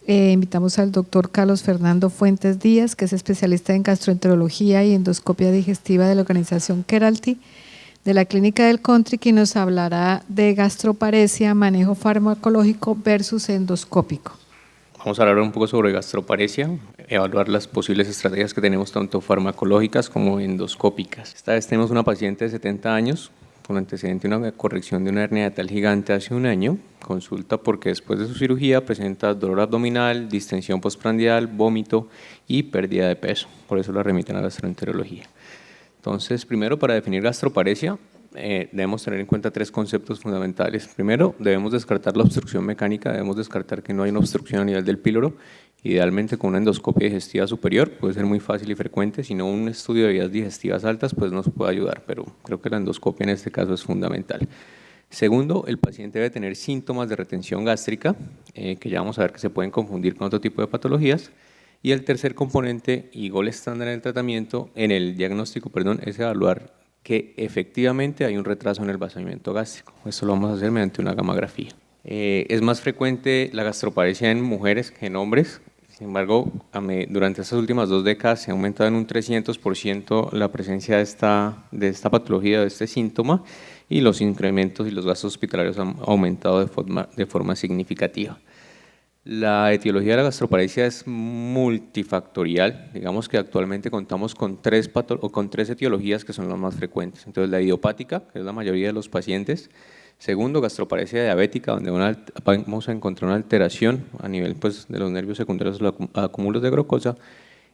Invitamos al doctor Carlos Fernando Fuentes Díaz, que es especialista en gastroenterología y endoscopia digestiva de la organización Keralty, de la Clínica del Country, que nos hablará de gastroparesia, manejo farmacológico versus endoscópico. Vamos a hablar un poco sobre gastroparesia, evaluar las posibles estrategias que tenemos tanto farmacológicas como endoscópicas. Esta vez tenemos una paciente de 70 años con antecedente de una corrección de una hernia yatal gigante hace un año. Consulta porque después de su cirugía presenta dolor abdominal, distensión postprandial, vómito y pérdida de peso. Por eso la remiten a gastroenterología. Entonces, primero, para definir gastroparesia, debemos tener en cuenta tres conceptos fundamentales. Primero, debemos descartar la obstrucción mecánica, debemos descartar que no hay una obstrucción a nivel del píloro, idealmente con una endoscopia digestiva superior, puede ser muy fácil y frecuente, si no un estudio de vías digestivas altas pues nos puede ayudar, pero creo que la endoscopia en este caso es fundamental. Segundo, el paciente debe tener síntomas de retención gástrica, que ya vamos a ver que se pueden confundir con otro tipo de patologías. Y el tercer componente y gol estándar en el tratamiento, en el diagnóstico, perdón, es evaluar que efectivamente hay un retraso en el vaciamiento gástrico. Esto lo vamos a hacer mediante una gamografía. Es más frecuente la gastroparesia en mujeres que en hombres. Sin embargo, durante estas últimas 2 décadas se ha aumentado en un 300% la presencia de esta patología, de este síntoma, y los incrementos y los gastos hospitalarios han aumentado de forma significativa. La etiología de la gastroparesia es multifactorial. Digamos que actualmente contamos con tres etiologías que son las más frecuentes. Entonces, la idiopática, que es la mayoría de los pacientes. Segundo, gastroparesia diabética, donde vamos a encontrar una alteración a nivel pues, de los nervios secundarios, los acúmulos de glucosa.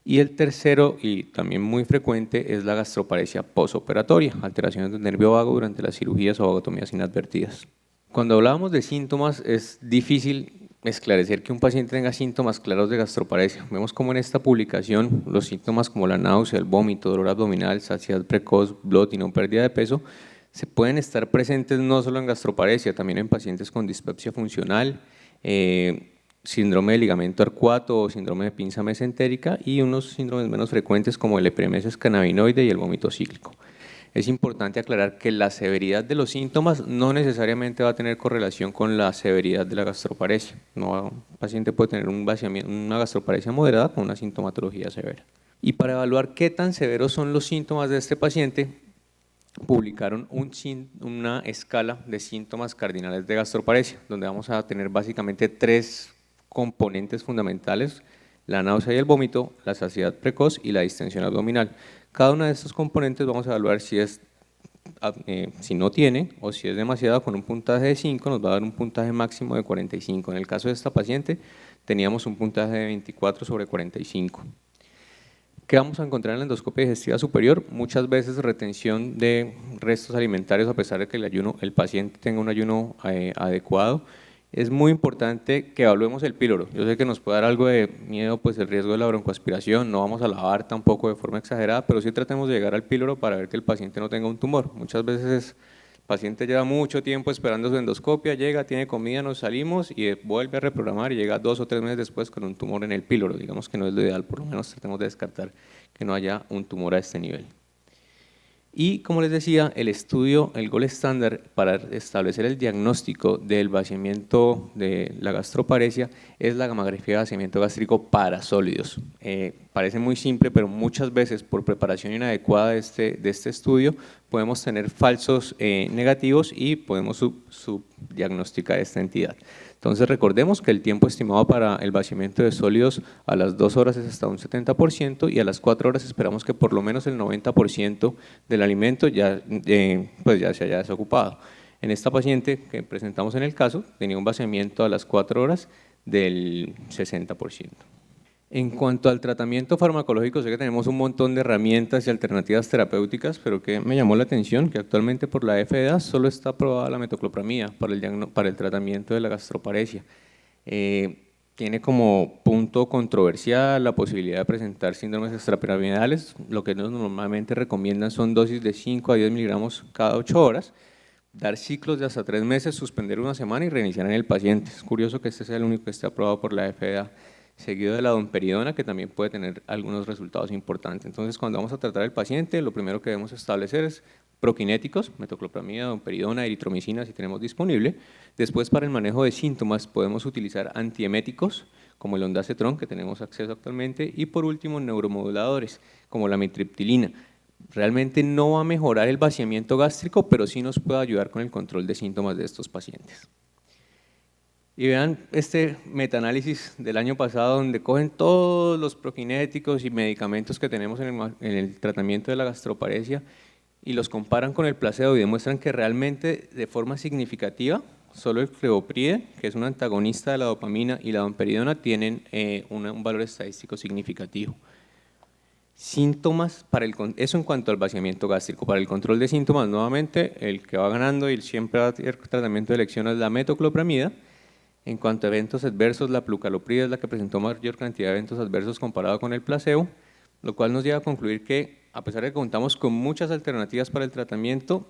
Y el tercero, y también muy frecuente, es la gastroparesia posoperatoria, alteraciones del nervio vago durante las cirugías o vagotomías inadvertidas. Cuando hablábamos de síntomas, es difícil esclarecer que un paciente tenga síntomas claros de gastroparesia. Vemos como en esta publicación los síntomas como la náusea, el vómito, dolor abdominal, saciedad precoz, bloating o pérdida de peso se pueden estar presentes no solo en gastroparesia, también en pacientes con dispepsia funcional, síndrome de ligamento arcuato o síndrome de pinza mesentérica y unos síndromes menos frecuentes como el epiremesis cannabinoide y el vómito cíclico. Es importante aclarar que la severidad de los síntomas no necesariamente va a tener correlación con la severidad de la gastroparesia. No, un paciente puede tener una gastroparesia moderada con una sintomatología severa. Y para evaluar qué tan severos son los síntomas de este paciente, publicaron una escala de síntomas cardinales de gastroparesia, donde vamos a tener básicamente 3 componentes fundamentales: la náusea y el vómito, la saciedad precoz y la distensión abdominal. Cada uno de estos componentes vamos a evaluar si no tiene o si es demasiado. Con un puntaje de 5 nos va a dar un puntaje máximo de 45. En el caso de esta paciente teníamos un puntaje de 24 sobre 45. ¿Qué vamos a encontrar en la endoscopia digestiva superior? Muchas veces retención de restos alimentarios a pesar de que el paciente tenga un ayuno adecuado. Es muy importante que evaluemos el píloro. Yo sé que nos puede dar algo de miedo pues el riesgo de la broncoaspiración, no vamos a lavar tampoco de forma exagerada, pero sí tratemos de llegar al píloro para ver que el paciente no tenga un tumor. Muchas veces el paciente lleva mucho tiempo esperando su endoscopia, llega, tiene comida, nos salimos y vuelve a reprogramar y llega 2 o 3 meses después con un tumor en el píloro. Digamos que no es lo ideal, por lo menos tratemos de descartar que no haya un tumor a este nivel. Y como les decía, el gol estándar para establecer el diagnóstico del vaciamiento de la gastroparesia es la gamografía de vaciamiento gástrico para sólidos. Parece muy simple, pero muchas veces por preparación inadecuada de este estudio podemos tener falsos negativos y podemos subdiagnosticar esta entidad. Entonces recordemos que el tiempo estimado para el vaciamiento de sólidos a las 2 horas es hasta un 70% y a las 4 horas esperamos que por lo menos el 90% del alimento ya se haya desocupado. En esta paciente que presentamos en el caso tenía un vaciamiento a las 4 horas del 60%. En cuanto al tratamiento farmacológico, sé que tenemos un montón de herramientas y alternativas terapéuticas, pero que me llamó la atención que actualmente por la FDA solo está aprobada la metoclopramida para el tratamiento de la gastroparesia. Tiene como punto controversial la posibilidad de presentar síndromes extrapiramidales. Lo que nos normalmente recomiendan son dosis de 5 a 10 miligramos cada 8 horas, dar ciclos de hasta 3 meses, suspender una semana y reiniciar en el paciente. Es curioso que este sea el único que esté aprobado por la FDA, seguido de la domperidona, que también puede tener algunos resultados importantes. Entonces, cuando vamos a tratar al paciente, lo primero que debemos establecer es prokinéticos, metoclopramida, domperidona, eritromicina si tenemos disponible. Después, para el manejo de síntomas, podemos utilizar antieméticos como el ondansetron, que tenemos acceso actualmente, y por último neuromoduladores, como la amitriptilina. Realmente no va a mejorar el vaciamiento gástrico, pero sí nos puede ayudar con el control de síntomas de estos pacientes. Y vean este metaanálisis del año pasado, donde cogen todos los prokinéticos y medicamentos que tenemos en el tratamiento de la gastroparesia y los comparan con el placebo y demuestran que realmente de forma significativa solo el cleopride, que es un antagonista de la dopamina, y la domperidona tienen un valor estadístico significativo. Síntomas, eso en cuanto al vaciamiento gástrico. Para el control de síntomas, nuevamente, el que va ganando y siempre va a tener tratamiento de elección es la metoclopramida. En cuanto a eventos adversos, la plucaloprida es la que presentó mayor cantidad de eventos adversos comparado con el placebo, lo cual nos lleva a concluir que, a pesar de que contamos con muchas alternativas para el tratamiento,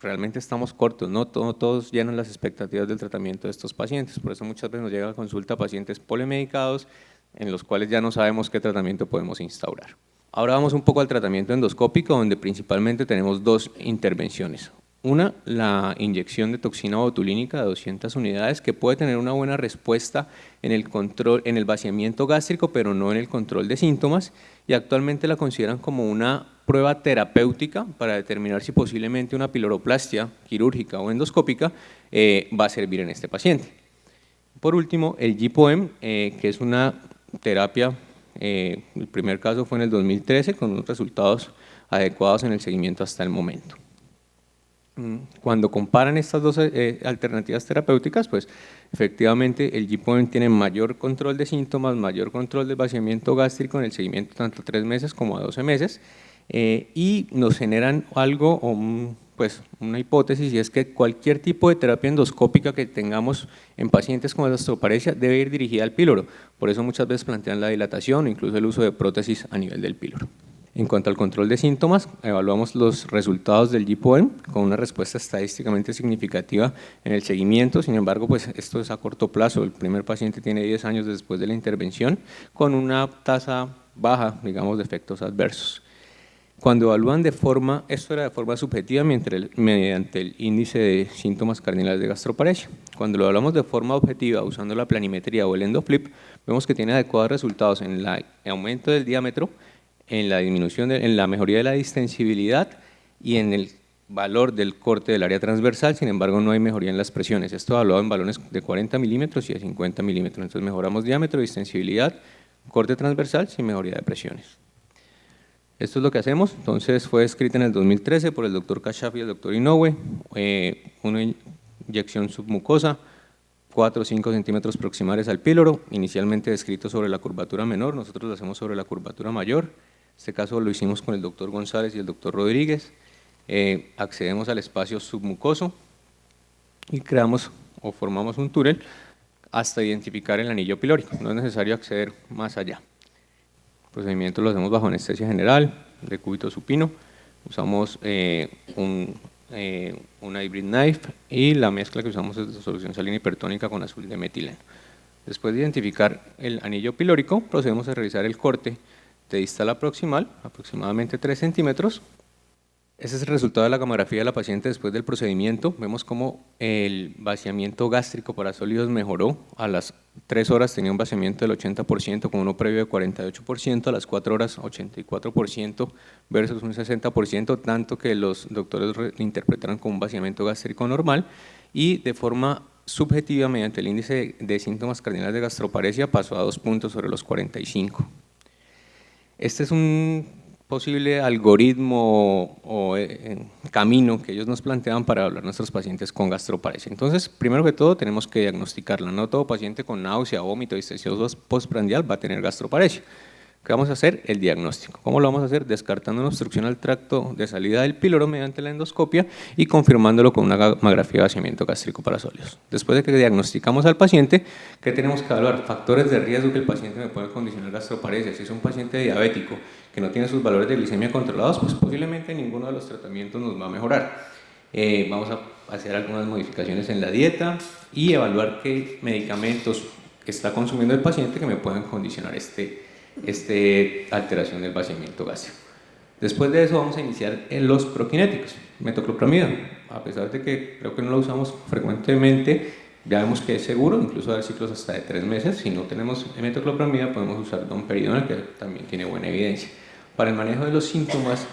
realmente estamos cortos, no todos llenan las expectativas del tratamiento de estos pacientes. Por eso muchas veces nos llega a consulta pacientes polimedicados en los cuales ya no sabemos qué tratamiento podemos instaurar. Ahora vamos un poco al tratamiento endoscópico, donde principalmente tenemos dos intervenciones. Una, la inyección de toxina botulínica de 200 unidades, que puede tener una buena respuesta en el vaciamiento gástrico, pero no en el control de síntomas, y actualmente la consideran como una prueba terapéutica para determinar si posiblemente una piloroplastia quirúrgica o endoscópica va a servir en este paciente. Por último, el GPOM, que es una terapia, el primer caso fue en el 2013, con unos resultados adecuados en el seguimiento hasta el momento. Cuando comparan estas dos alternativas terapéuticas, pues efectivamente el GPOM tiene mayor control de síntomas, mayor control del vaciamiento gástrico en el seguimiento tanto a 3 meses como a 12 meses, y nos generan algo, pues una hipótesis, y es que cualquier tipo de terapia endoscópica que tengamos en pacientes con gastroparesia debe ir dirigida al píloro. Por eso muchas veces plantean la dilatación o incluso el uso de prótesis a nivel del píloro. En cuanto al control de síntomas, evaluamos los resultados del GPOM con una respuesta estadísticamente significativa en el seguimiento. Sin embargo, pues esto es a corto plazo. El primer paciente tiene 10 años después de la intervención con una tasa baja, digamos, de efectos adversos. Cuando evalúan esto era de forma subjetiva mediante el índice de síntomas cardinales de gastroparesia. Cuando lo hablamos de forma objetiva usando la planimetría o el endoflip, vemos que tiene adecuados resultados en el aumento del diámetro, en la disminución, en la mejoría de la distensibilidad y en el valor del corte del área transversal. Sin embargo, no hay mejoría en las presiones. Esto evaluado en balones de 40 milímetros y de 50 milímetros. Entonces mejoramos diámetro, distensibilidad, corte transversal sin mejoría de presiones. Esto es lo que hacemos. Entonces fue escrita en el 2013 por el doctor Kashaf y el doctor Inoue, una inyección submucosa, 4 o 5 centímetros proximales al píloro, inicialmente descrito sobre la curvatura menor, nosotros lo hacemos sobre la curvatura mayor. En este caso lo hicimos con el doctor González y el doctor Rodríguez. Accedemos al espacio submucoso y creamos o formamos un túnel hasta identificar el anillo pilórico. No es necesario acceder más allá. El procedimiento lo hacemos bajo anestesia general, de cúbito supino. Usamos una hybrid knife y la mezcla que usamos es de solución salina hipertónica con azul de metileno. Después de identificar el anillo pilórico, procedemos a realizar el corte de distal a proximal, aproximadamente 3 centímetros. Ese es el resultado de la gamografía de la paciente después del procedimiento. Vemos cómo el vaciamiento gástrico para sólidos mejoró. A las 3 horas tenía un vaciamiento del 80% con uno previo de 48%, a las 4 horas 84% versus un 60%, tanto que los doctores lo interpretaron como un vaciamiento gástrico normal, y de forma subjetiva mediante el índice de síntomas cardinales de gastroparesia pasó a 2 puntos sobre los 45. Este es un posible algoritmo o camino que ellos nos plantean para evaluar a nuestros pacientes con gastroparesia. Entonces, primero que todo, tenemos que diagnosticarla. No todo paciente con náusea, vómito, distensión postprandial va a tener gastroparesia. ¿Qué vamos a hacer? El diagnóstico. ¿Cómo lo vamos a hacer? Descartando una obstrucción al tracto de salida del píloro mediante la endoscopia y confirmándolo con una gamografía de vaciamiento gástrico para sólidos. Después de que diagnosticamos al paciente, ¿qué tenemos que evaluar? Factores de riesgo que el paciente me puede condicionar gastroparesia. Si es un paciente diabético que no tiene sus valores de glicemia controlados, pues posiblemente ninguno de los tratamientos nos va a mejorar. Vamos a hacer algunas modificaciones en la dieta y evaluar qué medicamentos está consumiendo el paciente que me puedan condicionar alteración del vaciamiento gástrico. Después de eso vamos a iniciar en los prokinéticos, metoclopramida. A pesar de que creo que no lo usamos frecuentemente, Ya vemos que es seguro, incluso dar ciclos hasta de 3 meses. Si no tenemos metoclopramida, podemos usar domperidona, que también tiene buena evidencia. Para el manejo de los síntomas,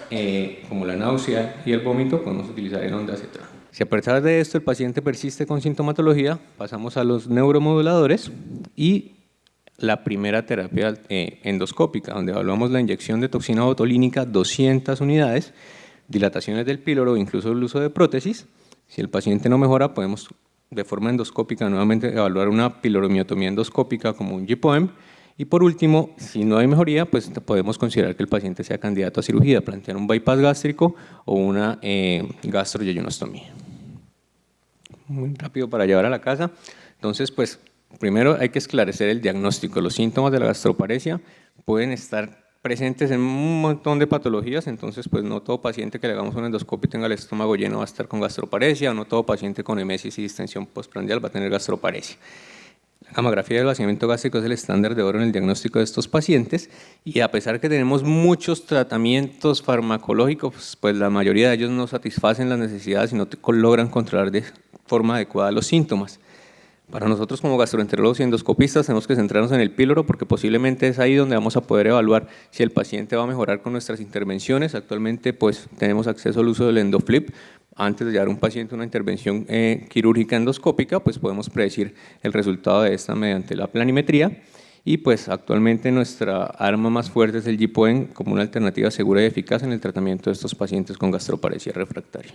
como la náusea y el vómito, podemos utilizar el ondansetron. Si a pesar de esto el paciente persiste con sintomatología, pasamos a los neuromoduladores y la primera terapia endoscópica, donde evaluamos la inyección de toxina botulínica 200 unidades, dilataciones del píloro, incluso el uso de prótesis. Si el paciente no mejora, podemos de forma endoscópica nuevamente evaluar una piloromiotomía endoscópica como un JPOEM. Y por último, si no hay mejoría, pues podemos considerar que el paciente sea candidato a cirugía, plantear un bypass gástrico o una gastroyeyonostomía. Muy rápido para llevar a la casa. Entonces, pues primero hay que esclarecer el diagnóstico. Los síntomas de la gastroparesia pueden estar presentes en un montón de patologías, entonces pues no todo paciente que le hagamos una endoscopia y tenga el estómago lleno va a estar con gastroparesia, o no todo paciente con emesis y distensión postprandial va a tener gastroparesia. La gamografía del vaciamiento gástrico es el estándar de oro en el diagnóstico de estos pacientes, y a pesar que tenemos muchos tratamientos farmacológicos, pues la mayoría de ellos no satisfacen las necesidades y no logran controlar de forma adecuada los síntomas. Para nosotros como gastroenterólogos y endoscopistas tenemos que centrarnos en el píloro, porque posiblemente es ahí donde vamos a poder evaluar si el paciente va a mejorar con nuestras intervenciones. Actualmente pues tenemos acceso al uso del EndoFlip. Antes de llevar a un paciente a una intervención quirúrgica endoscópica, pues podemos predecir el resultado de esta mediante la planimetría. Y pues actualmente nuestra arma más fuerte es el JPOEM como una alternativa segura y eficaz en el tratamiento de estos pacientes con gastroparesia refractaria.